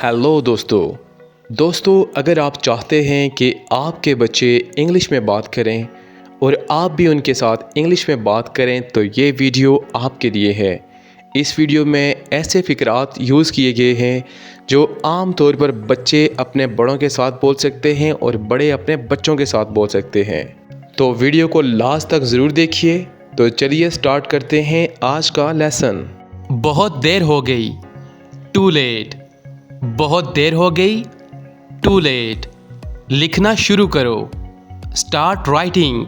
Hello दोस्तों अगर आप चाहते हैं कि आपके बच्चे इंग्लिश में बात करें और आप भी उनके साथ इंग्लिश में बात करें तो ये वीडियो आपके लिए है। इस वीडियो में ऐसे फ़िक्रात यूज़ किए गए हैं जो आम तौर पर बच्चे अपने बड़ों के साथ बोल सकते हैं और बड़े अपने बच्चों के साथ बोल सकते हैं। तो वीडियो को लास्ट तक ज़रूर देखिए। तो चलिए स्टार्ट करते हैं आज का लेसन। बहुत देर हो गई, टू लेट। बहुत देर हो गई, टू लेट। लिखना शुरू करो, स्टार्ट राइटिंग।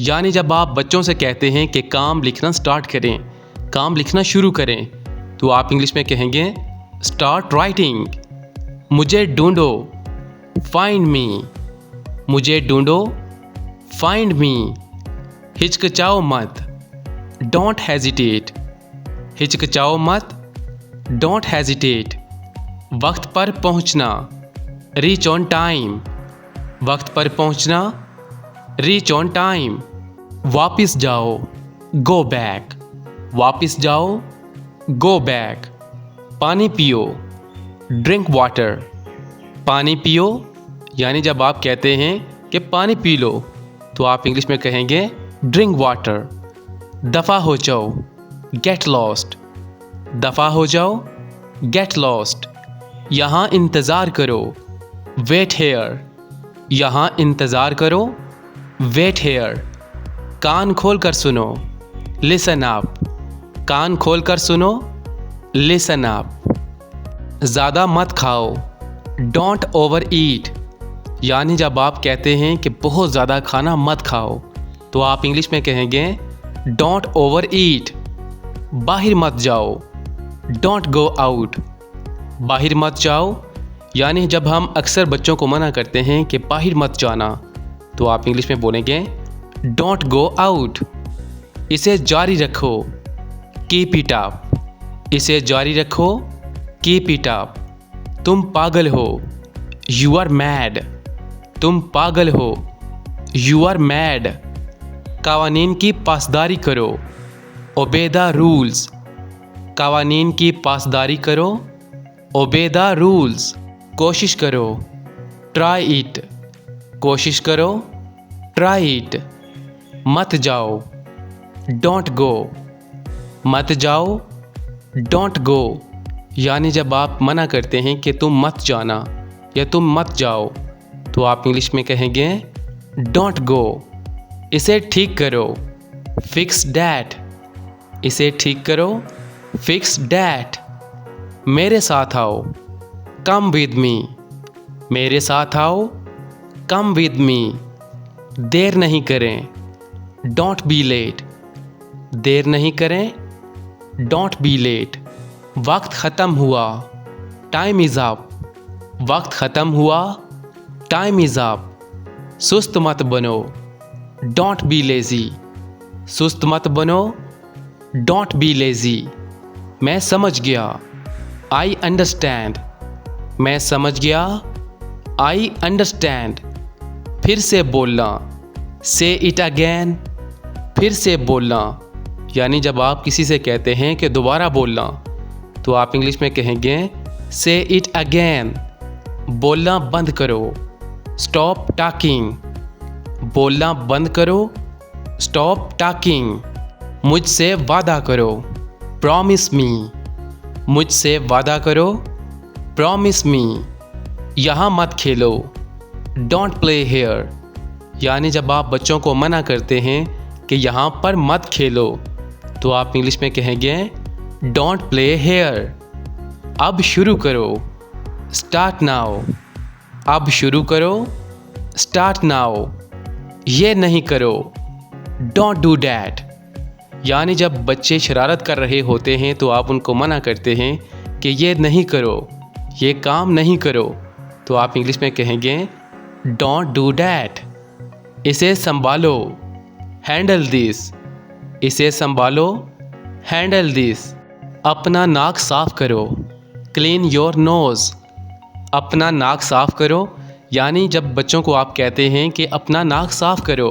यानी जब आप बच्चों से कहते हैं कि काम लिखना स्टार्ट करें, काम लिखना शुरू करें, तो आप इंग्लिश में कहेंगे स्टार्ट राइटिंग। मुझे ढूंढो, फाइंड मी। मुझे ढूंढो, फाइंड मी। हिचकिचाओ मत, डोंट हेजिटेट। हिचकिचाओ मत, डोंट हेजिटेट। वक्त पर पहुंचना, रीच ऑन टाइम। वक्त पर पहुंचना, रीच ऑन टाइम। वापस जाओ, गो बैक। वापस जाओ, गो बैक। पानी पियो, ड्रिंक वाटर। पानी पियो, यानी जब आप कहते हैं कि पानी पी लो, तो आप इंग्लिश में कहेंगे ड्रिंक वाटर। दफ़ा हो जाओ, गेट लॉस्ट। दफ़ा हो जाओ, गेट लॉस्ट। यहाँ इंतज़ार करो, वेट हेयर। यहाँ इंतज़ार करो, वेट हेयर। कान खोल कर सुनो, लिसन अप। कान खोल कर सुनो, लिसन अप। ज़्यादा मत खाओ, डोंट ओवर ईट। यानी जब आप कहते हैं कि बहुत ज़्यादा खाना मत खाओ, तो आप इंग्लिश में कहेंगे डोंट ओवर ईट। बाहर मत जाओ, डोंट गो आउट। बाहर मत जाओ, यानी जब हम अक्सर बच्चों को मना करते हैं कि बाहर मत जाना, तो आप इंग्लिश में बोलेंगे डोंट गो आउट। इसे जारी रखो, कीप इट अप। इसे जारी रखो, कीप इट अप। तुम पागल हो, यू आर मैड। तुम पागल हो, यू आर मैड। कवानीन की पासदारी करो, ओबे द रूल्स। कवानीन की पासदारी करो, ओबे द रूल्स। कोशिश करो, ट्राई इट। कोशिश करो, ट्राई इट। मत जाओ, डोंट गो। मत जाओ, डोंट गो। यानी जब आप मना करते हैं कि तुम मत जाना या तुम मत जाओ, तो आप इंग्लिश में कहेंगे डोंट गो। इसे ठीक करो, फिक्स डैट। इसे ठीक करो, फिक्स डैट। मेरे साथ आओ, कम विद मी। मेरे साथ आओ, कम विद मी। देर नहीं करें, डोंट बी लेट। देर नहीं करें, डोंट बी लेट। वक्त ख़त्म हुआ, टाइम इज़ अप। वक्त ख़त्म हुआ, टाइम इज़ अप। सुस्त मत बनो, डोंट बी लेज़ी। सुस्त मत बनो, डोंट बी लेज़ी। मैं समझ गया, आई अंडरस्टैंड। मैं समझ गया, आई अंडरस्टैंड। फिर से बोलना, से इट अगेन। फिर से बोलना, यानी जब आप किसी से कहते हैं कि दोबारा बोलना, तो आप इंग्लिश में कहेंगे से इट अगेन। बोलना बंद करो, स्टॉप टॉकिंग। बोलना बंद करो, स्टॉप टॉकिंग। मुझसे वादा करो, प्रॉमिस मी। मुझसे वादा करो, प्रॉमिस मी। यहाँ मत खेलो, डोंट प्ले हेयर। यानी जब आप बच्चों को मना करते हैं कि यहाँ पर मत खेलो, तो आप इंग्लिश में कहेंगे डोंट प्ले हेयर। अब शुरू करो, स्टार्ट नाउ। अब शुरू करो, स्टार्ट नाउ। ये नहीं करो, डोंट डू डैट। यानी जब बच्चे शरारत कर रहे होते हैं तो आप उनको मना करते हैं कि ये नहीं करो, ये काम नहीं करो, तो आप इंग्लिश में कहेंगे डोंट डू डैट। इसे संभालो, हैंडल दिस। इसे संभालो, हैंडल दिस। अपना नाक साफ करो, क्लीन योर नोज़। अपना नाक साफ करो, यानी जब बच्चों को आप कहते हैं कि अपना नाक साफ करो,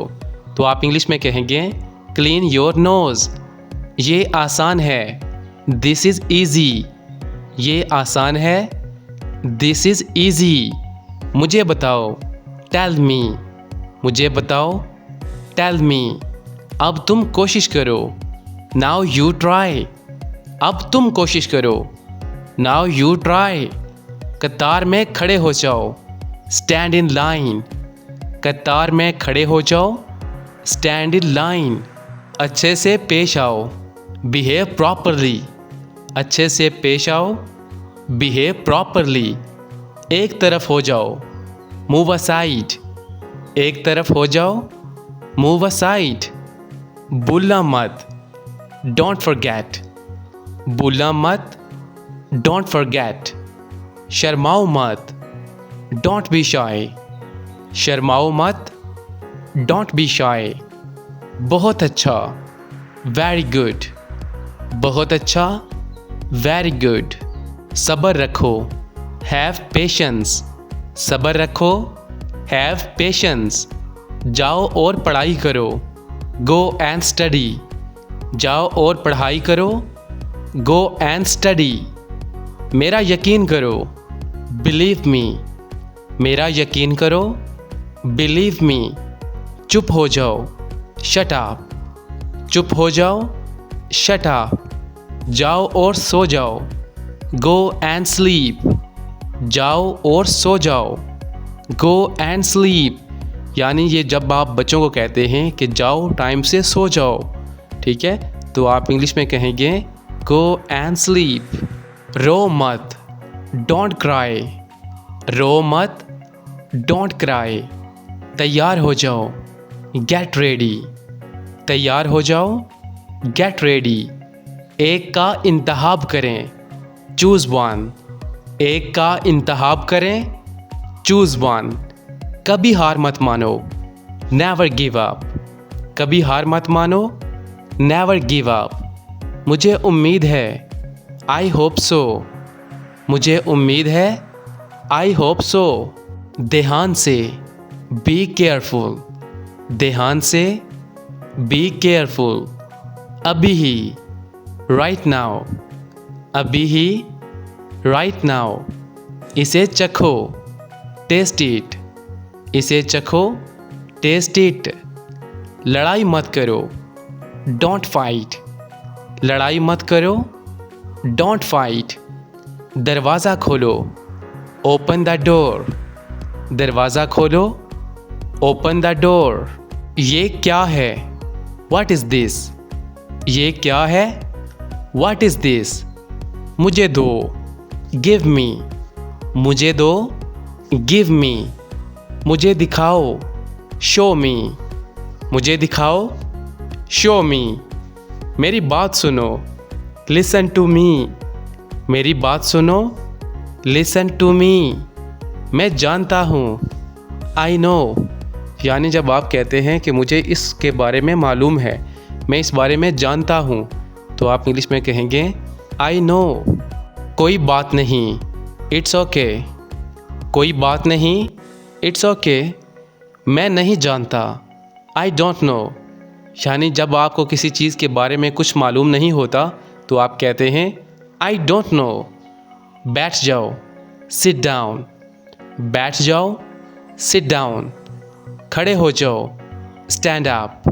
तो आप इंग्लिश में कहेंगे क्लीन योर नोज़। ये आसान है, दिस इज़ ईजी। ये आसान है, दिस इज़ ईजी। मुझे बताओ। Tell me. मुझे बताओ। Tell me. अब तुम कोशिश करो। Now you try. अब तुम कोशिश करो। Now you try. कतार में खड़े हो जाओ। Stand in line. कतार में खड़े हो जाओ। Stand in line. अच्छे से पेश आओ। Behave properly. अच्छे से पेश आओ। Behave properly. एक तरफ हो जाओ। Move aside. एक तरफ हो जाओ। Move aside. भूलना मत। Don't forget. भूलना मत। Don't forget. शर्माओ मत। Don't be shy. शर्माओ मत। Don't be shy. बहुत अच्छा। Very good. बहुत अच्छा। Very good. सब्र रखो। Have patience. सब्र रखो। Have patience. जाओ और पढ़ाई करो। Go and study. जाओ और पढ़ाई करो। Go and study. मेरा यकीन करो। Believe me. मेरा यकीन करो। Believe me. चुप हो जाओ। Shut up. चुप हो जाओ। Shut up. जाओ और सो जाओ। Go and sleep. जाओ और सो जाओ। Go and sleep. यानी ये जब आप बच्चों को कहते हैं कि जाओ टाइम से सो जाओ, ठीक है, तो आप इंग्लिश में कहेंगे गो एंड स्लीप। रो मत। Don't cry. रो मत। Don't cry. तैयार हो जाओ। Get ready. तैयार हो जाओ। Get ready. एक का इंतखाब करें। Choose one. एक का इंतखाब करें। Choose one. कभी हार मत मानो। Never give up. कभी हार मत मानो। Never give up. मुझे उम्मीद है। I hope so. मुझे उम्मीद है। I hope so. ध्यान से। Be careful. ध्यान से। Be careful. अभी ही। Right now. अभी ही। Right now. इसे चखो। Test it. इसे चखो। Test it. लड़ाई मत करो। Don't fight. लड़ाई मत करो। Don't fight. दरवाज़ा खोलो। Open the door. दरवाज़ा खोलो। Open the door. ये क्या है? What is this? ये क्या है? What is this? मुझे दो। Give me. मुझे दो। Give me. मुझे दिखाओ। Show me. मुझे दिखाओ। Show me. मेरी बात सुनो। Listen to me. मेरी बात सुनो। Listen to me. मैं जानता हूँ। I know. यानी जब आप कहते हैं कि मुझे इसके बारे में मालूम है, मैं इस बारे में जानता हूँ, तो आप इंग्लिश में कहेंगे आई नो। कोई बात नहीं। It's okay. कोई बात नहीं। It's okay. मैं नहीं जानता। I don't know. यानी जब आपको किसी चीज़ के बारे में कुछ मालूम नहीं होता तो आप कहते हैं आई डोंट नो। बैठ जाओ। Sit down. बैठ जाओ। Sit down. खड़े हो जाओ। Stand up.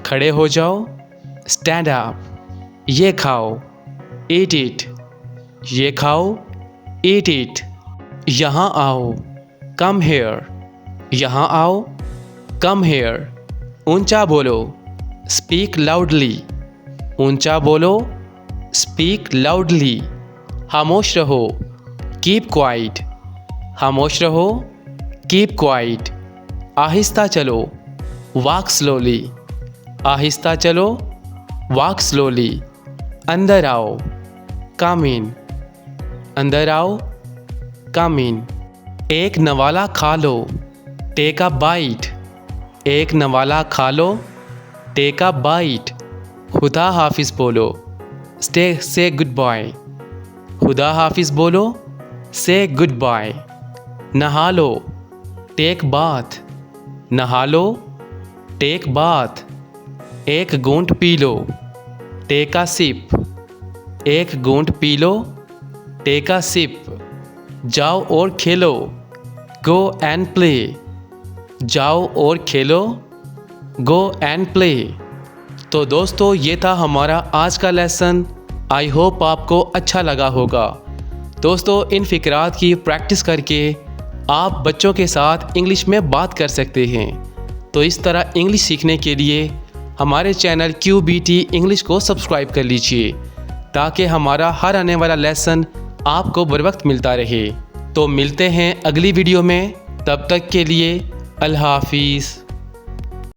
खड़े हो जाओ। Stand up. ये खाओ। Eat it. ये खाओ। Eat it. यहाँ आओ। Come here. यहाँ आओ। Come here. ऊंचा बोलो। Speak loudly. ऊंचा बोलो। Speak loudly. खामोश रहो। Keep quiet. खामोश रहो। Keep quiet. आहिस्ता चलो। Walk slowly. आहिस्ता चलो। Walk slowly. अंदर आओ। कम इन। अंदर आओ। कम इन। एक नवाला खा लो। टेक अ बाइट। एक नवाला खा लो। टेक अ बाइट। खुदा हाफिज़ बोलो। से गुड बाय। खुदा हाफिज़ बोलो। से गुड बाय। नहा लो। Take bath. नहा लो। Take bath. एक घूंट पी लो। Take a sip. एक घूंट पी लो। Take a sip. जाओ और खेलो, गो एंड प्ले। जाओ और खेलो, गो एंड प्ले। तो दोस्तों ये था हमारा आज का लेसन। आई होप आपको अच्छा लगा होगा। दोस्तों इन फ़िक्रात की प्रैक्टिस करके आप बच्चों के साथ इंग्लिश में बात कर सकते हैं। तो इस तरह इंग्लिश सीखने के लिए हमारे चैनल QBT इंग्लिश को सब्सक्राइब कर लीजिए, ताकि हमारा हर आने वाला लेसन आपको बर वक्त मिलता रहे। तो मिलते हैं अगली वीडियो में, तब तक के लिए अल्लाह हाफिज़।